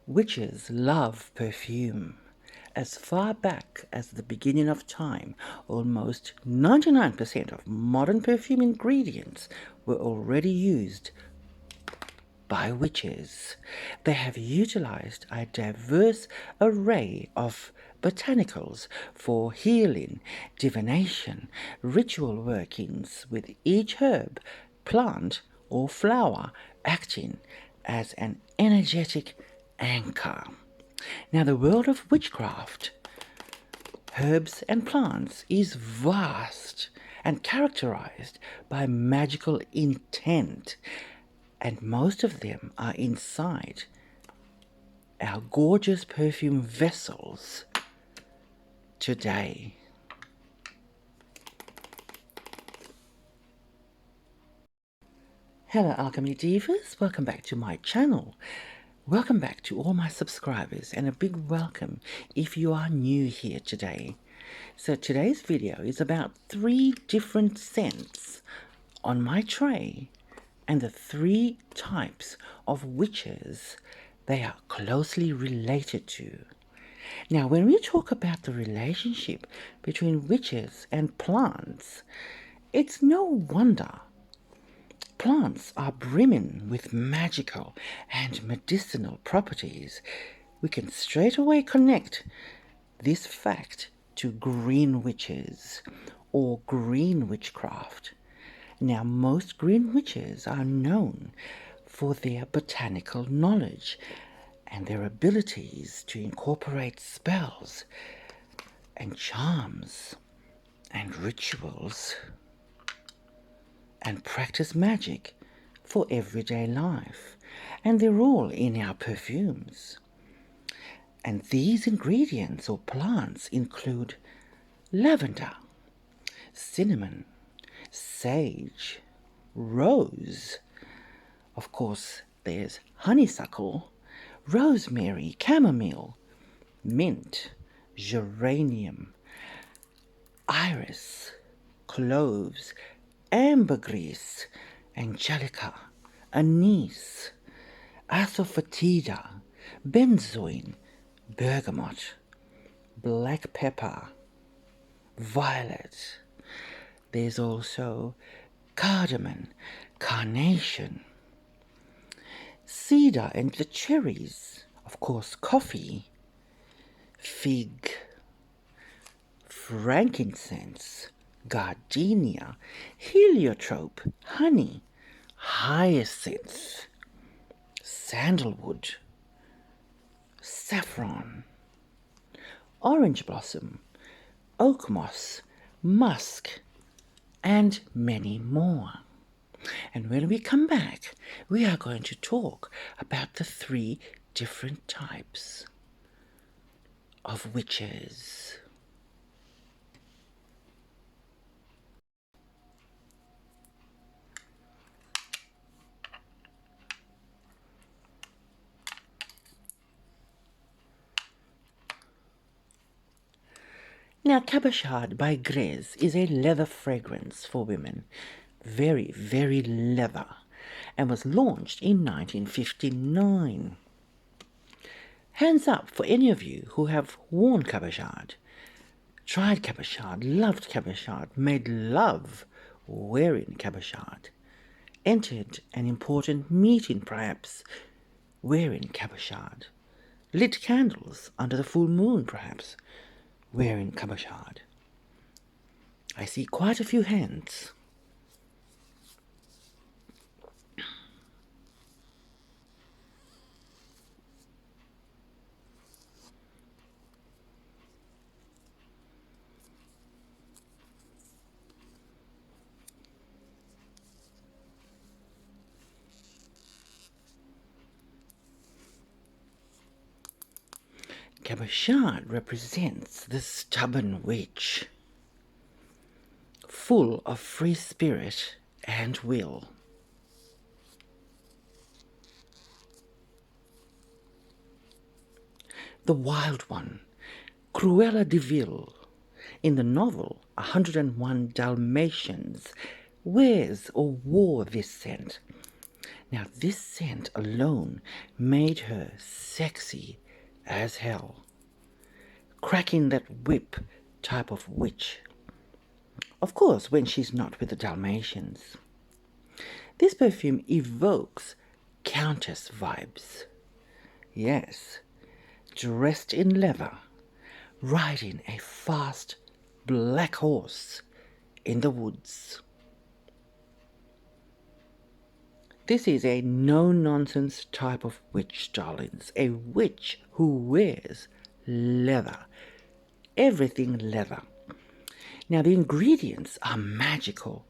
Witches love perfume. As far back as the beginning of time, almost 99% of modern perfume ingredients were already used by witches. They have utilized a diverse array of botanicals for healing, divination, ritual workings, with each herb, plant, or flower acting as an energetic anchor. Now, the world of witchcraft, herbs and plants, is vast and characterized by magical intent, and most of them are inside our gorgeous perfume vessels today. Hello Alchemy Divas, welcome back to my channel. Welcome back to all my subscribers, and a big welcome if you are new here today. So today's video is about 3 different scents on my tray and the 3 types of witches they are closely related to. Now, when we talk about the relationship between witches and plants, it's no wonder plants are brimming with magical and medicinal properties. We can straight away connect this fact to green witches or green witchcraft. Now, most green witches are known for their botanical knowledge and their abilities to incorporate spells and charms and rituals and practice magic for everyday life, and they're all in our perfumes. And these ingredients or plants include lavender, cinnamon, sage, rose, of course there's honeysuckle, rosemary, chamomile, mint, geranium, iris, cloves, ambergris, angelica, anise, asafoetida, benzoin, bergamot, black pepper, violet. There's also cardamom, carnation, cedar and the cherries, of course coffee, fig, frankincense, gardenia, heliotrope, honey, hyacinth, sandalwood, saffron, orange blossom, oak moss, musk, and many more. And when we come back, we are going to talk about the 3 different types of witches. Now, Cabochard by Grez is a leather fragrance for women, very, very leather, and was launched in 1959. Hands up for any of you who have worn Cabochard, tried Cabochard, loved Cabochard, made love wearing Cabochard, entered an important meeting perhaps wearing Cabochard, lit candles under the full moon perhaps wearing Cabochard. I see quite a few hands. Cabochard represents the stubborn witch, full of free spirit and will. The wild one, Cruella de Vil, in the novel 101 Dalmatians, wears or wore this scent. Now, this scent alone made her sexy as hell. Cracking that whip type of witch. Of course, when she's not with the Dalmatians. This perfume evokes Countess vibes. Yes, dressed in leather, riding a fast black horse in the woods. This is a no-nonsense type of witch, darlings. A witch who wears leather. Everything leather. Now, the ingredients are magical,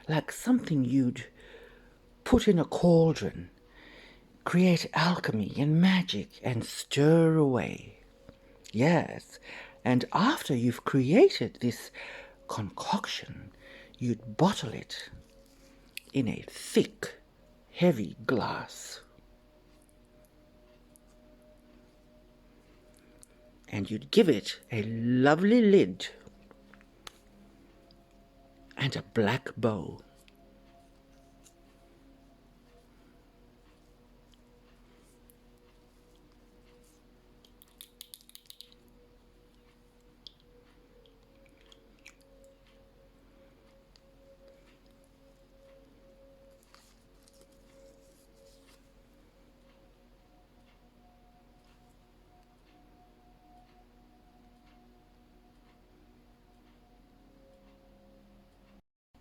like something you'd put in a cauldron, create alchemy and magic, and stir away. Yes, and after you've created this concoction, you'd bottle it in a thick, heavy glass. And you'd give it a lovely lid and a black bow.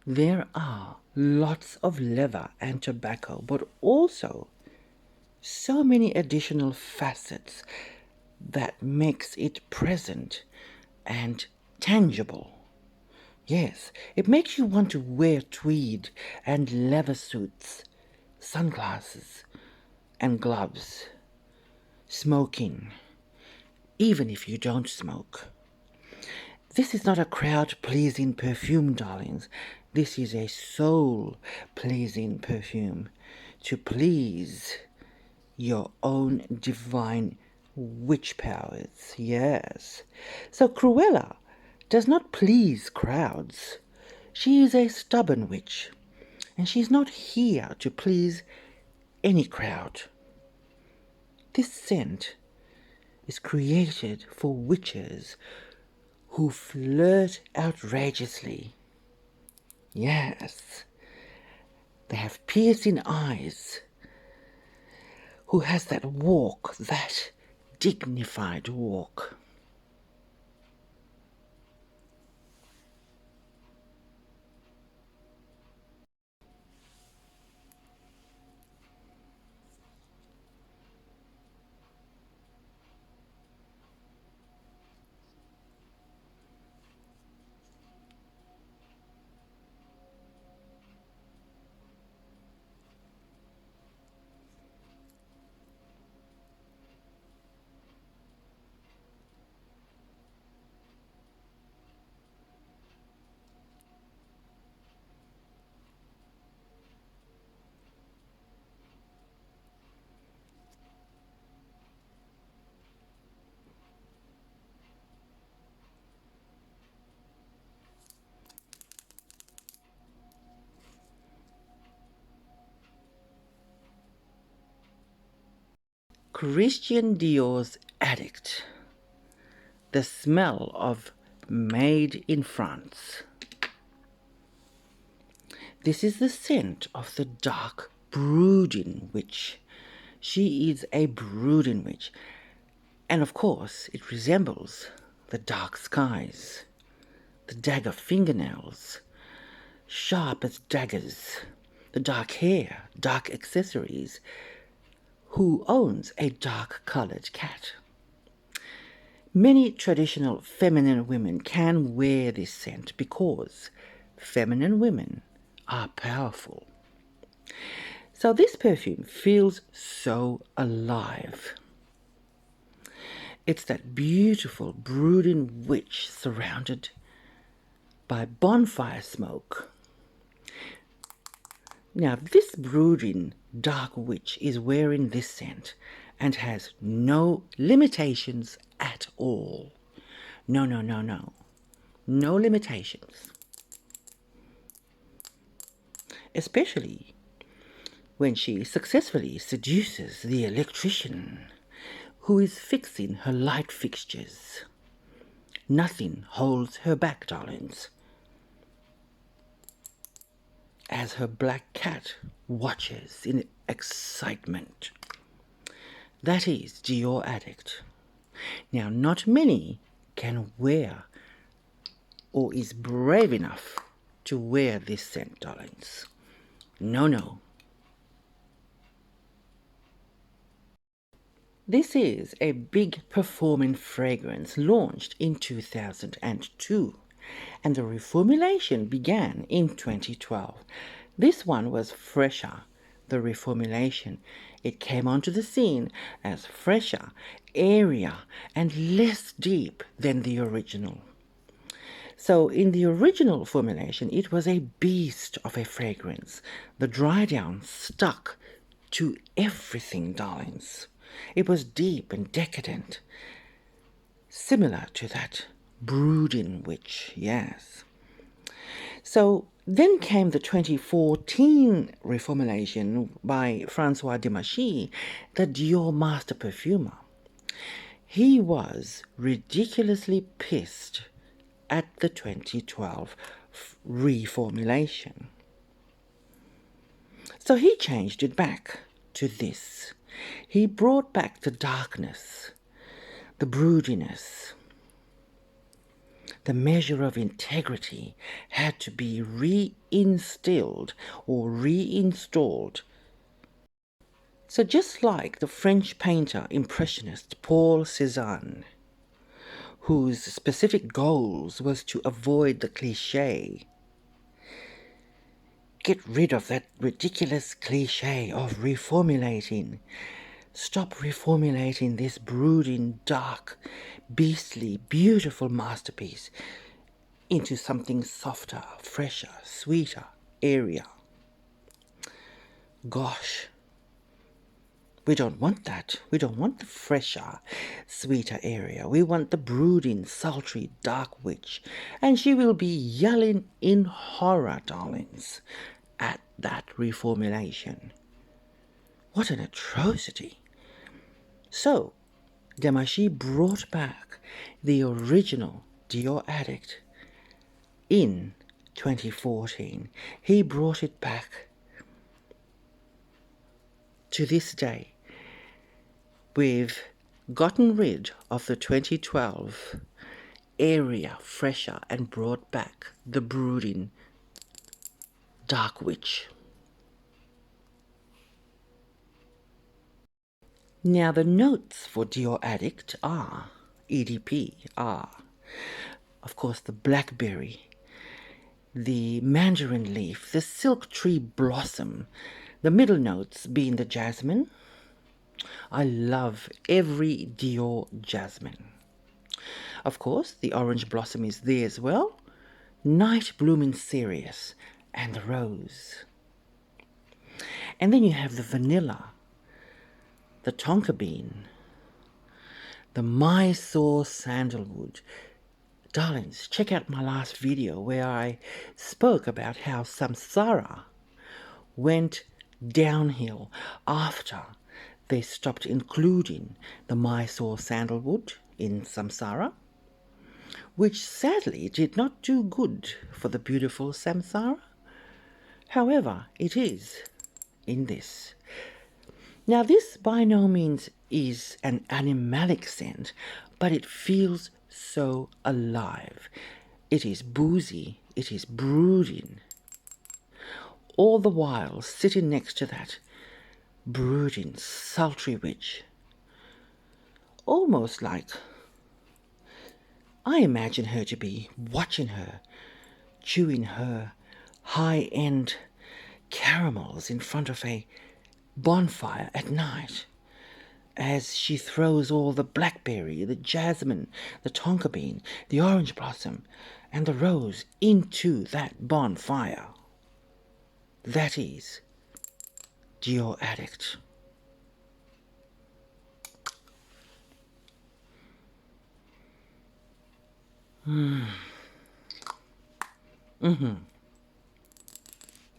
There are lots of leather and tobacco, but also so many additional facets that makes it present and tangible. Yes, it makes you want to wear tweed and leather suits, sunglasses and gloves, smoking, even if you don't smoke. This is not a crowd-pleasing perfume, darlings. This is a soul-pleasing perfume to please your own divine witch powers. Yes. So Cruella does not please crowds. She is a stubborn witch, and she's not here to please any crowd. This scent is created for witches who flirt outrageously. Yes, they have piercing eyes, who has that walk, that dignified walk. Christian Dior's Addict. The smell of made in France. This is the scent of the dark, brooding witch. She is a brooding witch, and of course it resembles the dark skies, the dagger fingernails, sharp as daggers, the dark hair, dark accessories. Who owns a dark-colored cat? Many traditional feminine women can wear this scent because feminine women are powerful. So this perfume feels so alive. It's that beautiful brooding witch surrounded by bonfire smoke. Now this brooding dark witch is wearing this scent and has no limitations at all. No, no, no, no. No limitations. Especially when she successfully seduces the electrician who is fixing her light fixtures. Nothing holds her back, darlings, as her black cat watches in excitement. That is Dior Addict. Now, not many can wear or is brave enough to wear this scent, darlings. No, no. This is a big performing fragrance launched in 2002, and the reformulation began in 2012. This one was fresher, the reformulation. It came onto the scene as fresher, airier, and less deep than the original. So in the original formulation, it was a beast of a fragrance. The dry down stuck to everything, darlings. It was deep and decadent, similar to that brooding witch, yes. So then came the 2014 reformulation by Francois Demachy, the Dior master perfumer. He was ridiculously pissed at the 2012 reformulation. So he changed it back to this. He brought back the darkness, the broodiness. The measure of integrity had to be reinstilled or reinstalled. So just like the French painter impressionist Paul Cézanne, whose specific goals was to avoid the cliché, get rid of that ridiculous cliché of reformulating. Stop reformulating this brooding, dark, beastly, beautiful masterpiece into something softer, fresher, sweeter, airier. Gosh, we don't want that. We don't want the fresher, sweeter area. We want the brooding, sultry, dark witch. And she will be yelling in horror, darlings, at that reformulation. What an atrocity. So, Demachy brought back the original Dior Addict in 2014. He brought it back to this day. We've gotten rid of the 2012 area, fresher, and brought back the brooding dark witch. Now the notes for Dior Addict are, EDP are, of course, the blackberry, the mandarin leaf, the silk tree blossom, the middle notes being the jasmine. I love every Dior jasmine. Of course, the orange blossom is there as well, night blooming cereus, and the rose. And then you have the vanilla, the tonka bean, the Mysore sandalwood. Darlings, check out my last video where I spoke about how Samsara went downhill after they stopped including the Mysore sandalwood in Samsara, which sadly did not do good for the beautiful Samsara. However, it is in this. Now, this by no means is an animalic scent, but it feels so alive. It is boozy, it is brooding, all the while sitting next to that brooding, sultry witch. Almost like I imagine her to be watching her, chewing her high-end caramels in front of a bonfire at night, as she throws all the blackberry, the jasmine, the tonka bean, the orange blossom, and the rose into that bonfire. That is Dior Addict.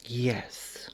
Yes.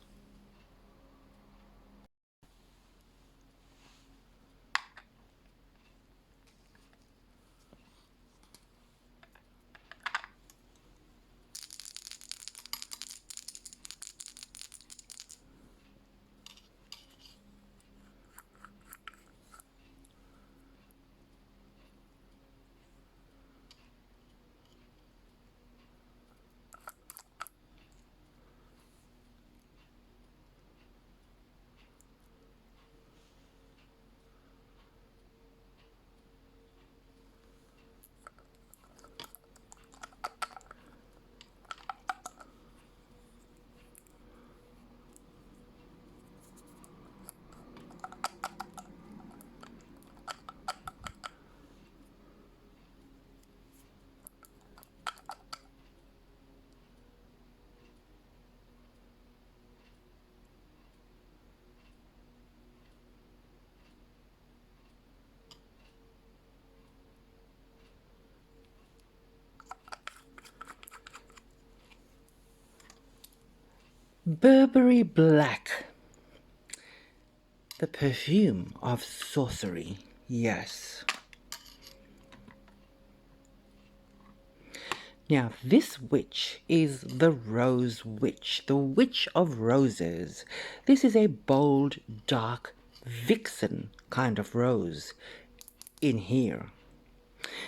Burberry Black, the perfume of sorcery. Yes. Now, this witch is the Rose Witch, the Witch of Roses. This is a bold, dark, vixen kind of rose in here.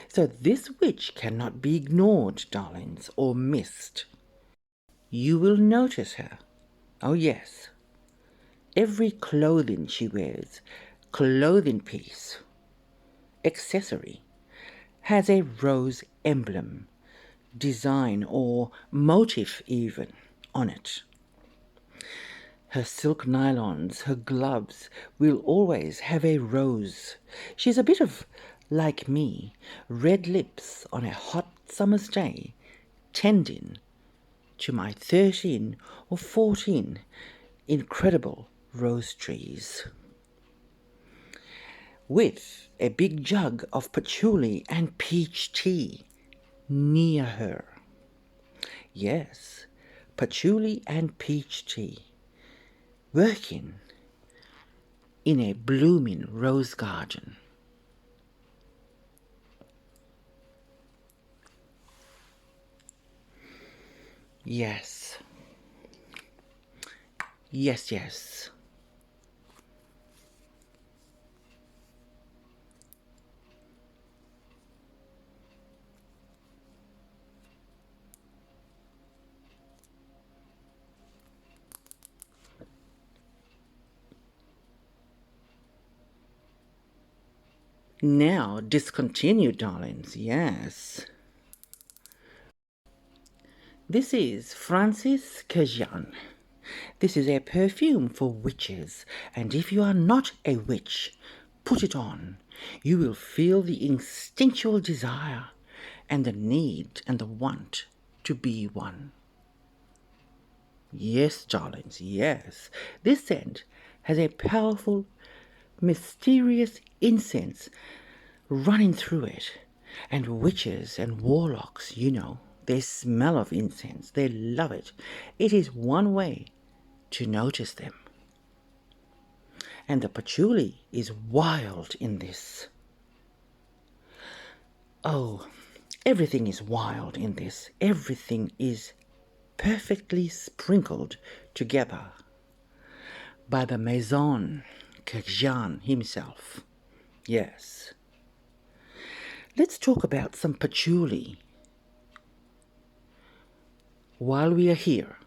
So this witch cannot be ignored, darlings, or missed. You will notice her. Oh yes. Every clothing she wears, clothing piece, accessory, has a rose emblem, design or motif even on it. Her silk nylons, her gloves will always have a rose. She's a bit of, like me, red lips on a hot summer's day, tending to my 13 or 14 incredible rose trees, with a big jug of patchouli and peach tea near her. Yes, patchouli and peach tea, working in a blooming rose garden. Yes, yes, yes. Now discontinue, darlings, yes. This is Francis Cajan. This is a perfume for witches, and if you are not a witch, put it on. You will feel the instinctual desire and the need and the want to be one. Yes, darlings, yes. This scent has a powerful, mysterious incense running through it. And witches and warlocks, you know, they smell of incense. They love it. It is one way to notice them. And the patchouli is wild in this. Oh, everything is wild in this. Everything is perfectly sprinkled together by the Maison Cajan himself. Yes. Let's talk about some patchouli while we are here.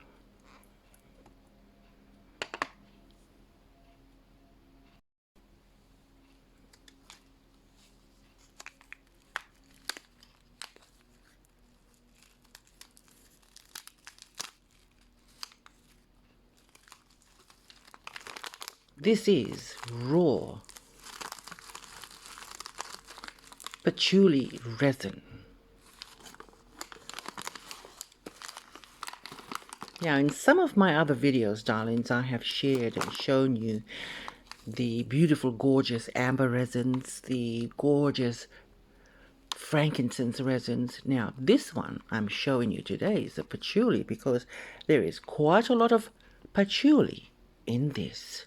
This is raw patchouli resin. Now, in some of my other videos, darlings, I have shared and shown you the beautiful, gorgeous amber resins, the gorgeous frankincense resins. Now, this one I'm showing you today is the patchouli because there is quite a lot of patchouli in this.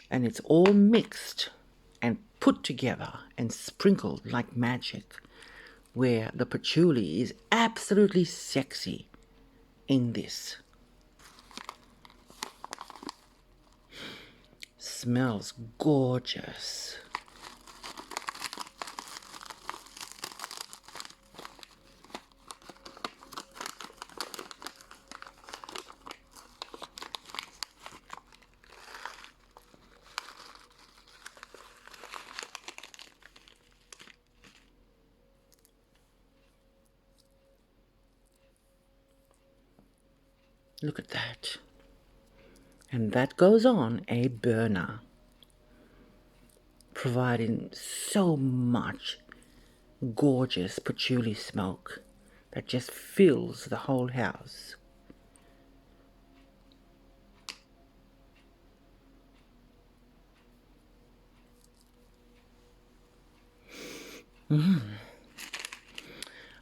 And it's all mixed and put together and sprinkled like magic, where the patchouli is absolutely sexy in this. Smells gorgeous. Look at that. And that goes on a burner, providing so much gorgeous patchouli smoke that just fills the whole house.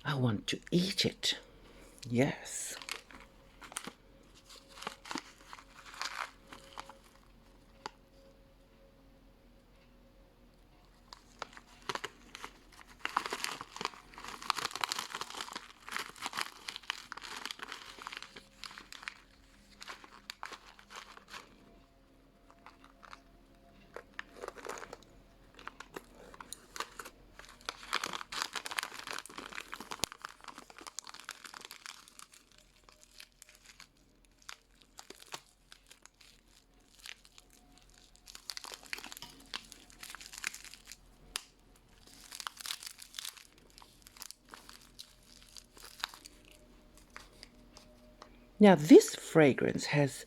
I want to eat it. Yes. Now, this fragrance has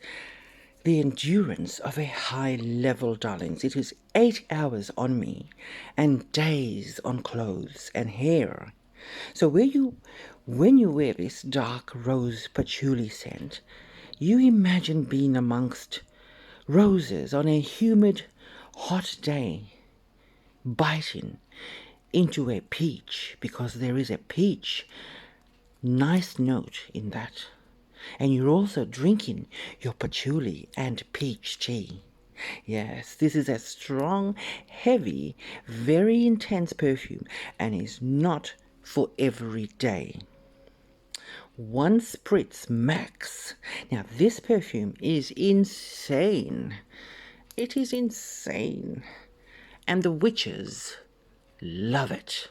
the endurance of a high level, darlings. It is 8 hours on me and days on clothes and hair. So when you wear this dark rose patchouli scent, you imagine being amongst roses on a humid, hot day, biting into a peach, because there is a peach nice note in that. And you're also drinking your patchouli and peach tea. Yes, this is a strong, heavy, very intense perfume and is not for every day. 1 spritz max. Now, this perfume is insane. It is insane. And the witches love it.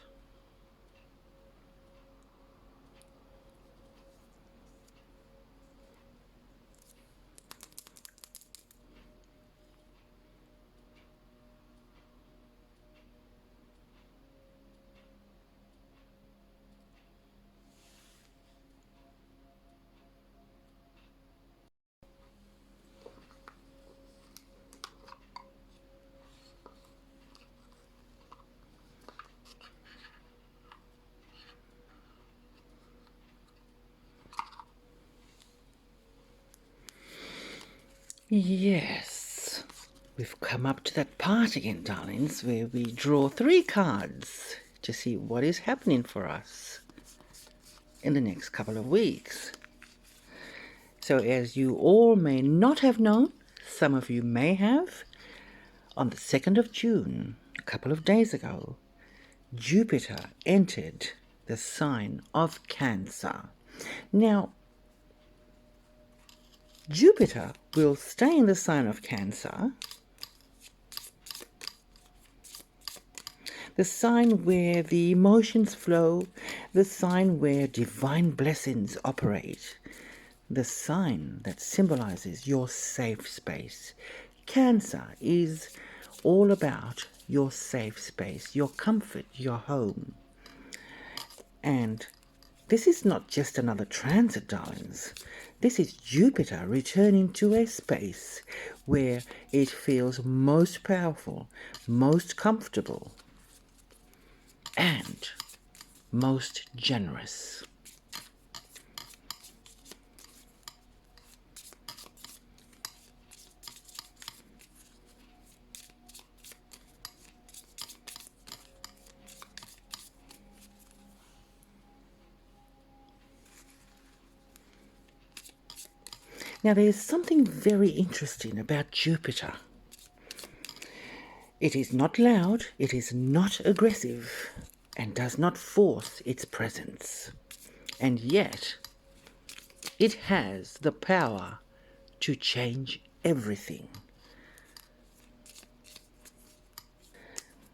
Yes, we've come up to that part again, darlings, where we draw 3 cards to see what is happening for us in the next couple of weeks. So, as you all may not have known, some of you may have, on the 2nd of June, a couple of days ago, Jupiter entered the sign of Cancer. Now, Jupiter will stay in the sign of Cancer, the sign where the emotions flow, the sign where divine blessings operate, the sign that symbolizes your safe space. Cancer is all about your safe space, your comfort, your home. And this is not just another transit, darlings. This is Jupiter returning to a space where it feels most powerful, most comfortable, and most generous. Now, there is something very interesting about Jupiter. It is not loud, it is not aggressive, and does not force its presence. And yet, it has the power to change everything.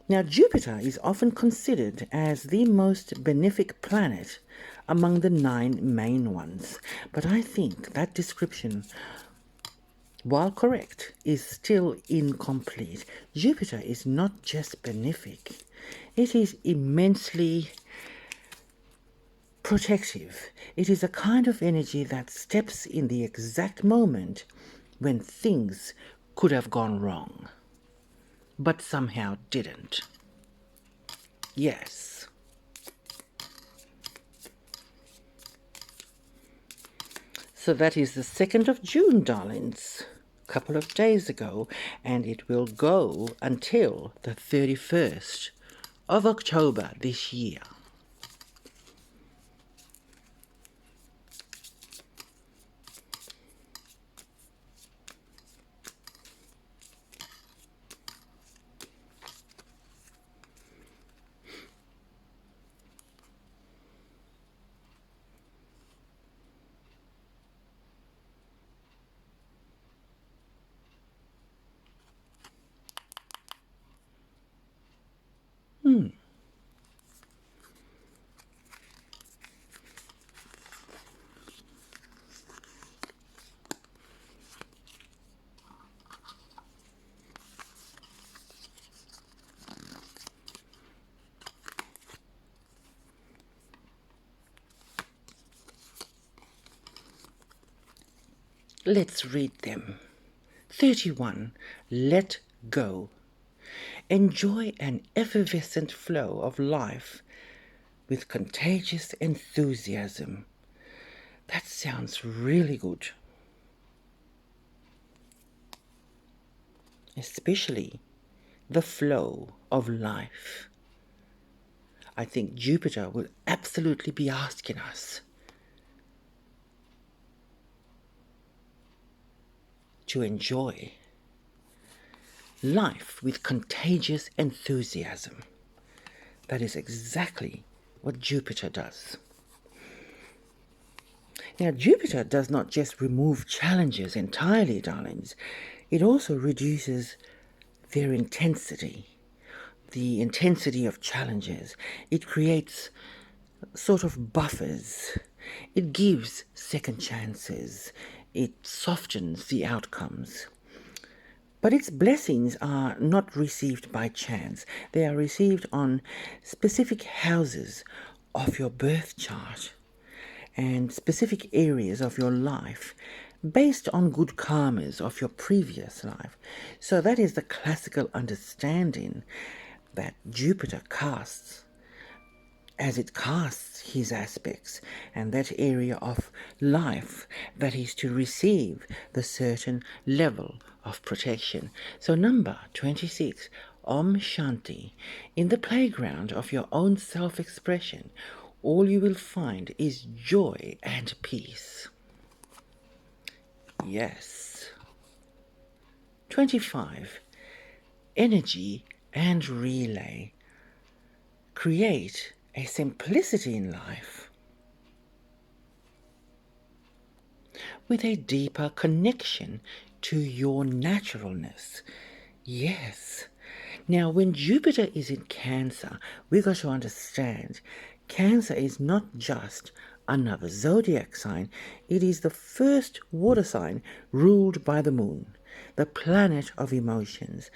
Now, Jupiter is often considered as the most benefic planet among the 9 main ones, but I think that description, while correct, is still incomplete. Jupiter is not just benefic, it is immensely protective. It is a kind of energy that steps in the exact moment when things could have gone wrong, but somehow didn't. Yes. So that is the 2nd of June, darlings, a couple of days ago, and it will go until the 31st of October this year. Let's read them. 31. Let go. Enjoy an effervescent flow of life with contagious enthusiasm. That sounds really good. Especially the flow of life. I think Jupiter will absolutely be asking us to enjoy life with contagious enthusiasm. That is exactly what Jupiter does. Now, Jupiter does not just remove challenges entirely, darlings. It also reduces their intensity, the intensity of challenges. It creates sort of buffers. It gives second chances. It softens the outcomes. But its blessings are not received by chance. They are received on specific houses of your birth chart and specific areas of your life based on good karmas of your previous life. So that is the classical understanding that Jupiter casts as it casts his aspects, and that area of life that is to receive the certain level of protection. So number 26, Om Shanti. In the playground of your own self-expression, all you will find is joy and peace. Yes. 25, Energy and relay. Create a simplicity in life with a deeper connection to your naturalness. Yes. Now, when Jupiter is in Cancer, we've got to understand Cancer is not just another zodiac sign, it is the first water sign ruled by the moon, the planet of emotions.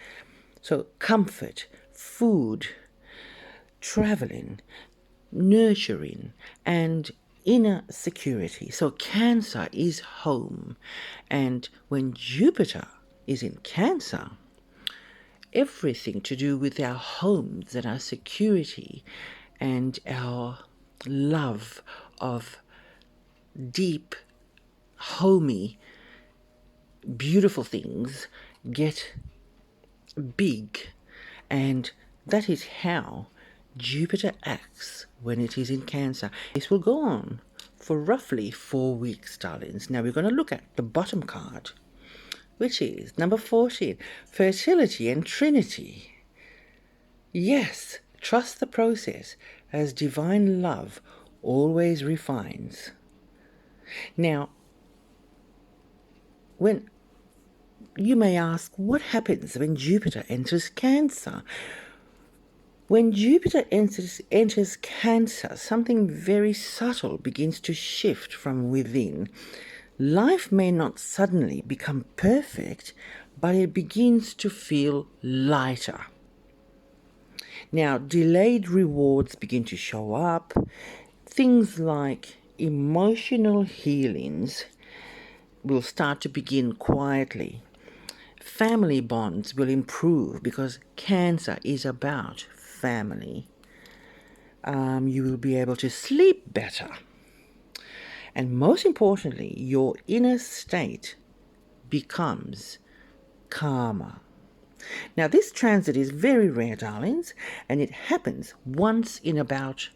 So, comfort, food, traveling, nurturing, and inner security. So Cancer is home. And when Jupiter is in Cancer, everything to do with our homes and our security and our love of deep, homey, beautiful things get big. And that is how Jupiter acts when it is in Cancer. This will go on for roughly 4 weeks, darlings. Now we're going to look at the bottom card, which is number 14, Fertility and Trinity. Yes, trust the process, as divine love always refines. Now, when you may ask, what happens when Jupiter enters Cancer? When Jupiter enters Cancer, something very subtle begins to shift from within. Life may not suddenly become perfect, but it begins to feel lighter. Now, delayed rewards begin to show up. Things like emotional healings will start to begin quietly. Family bonds will improve because Cancer is about family. You will be able to sleep better. And most importantly, your inner state becomes calmer. Now, this transit is very rare, darlings, and it happens once in about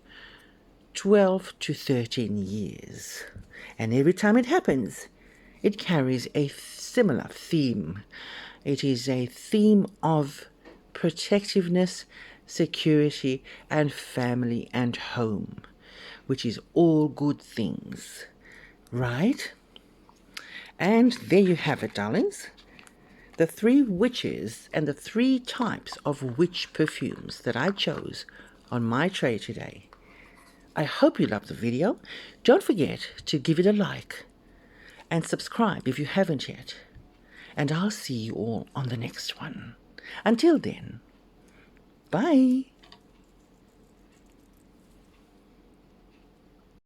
12 to 13 years. And every time it happens, it carries a similar theme. It is a theme of protectiveness, security, and family and home, which is all good things, right? And there you have it, darlings. The 3 witches and the 3 types of witch perfumes that I chose on my tray today. I hope you loved the video. Don't forget to give it a like and subscribe if you haven't yet. And I'll see you all on the next one. Until then, bye.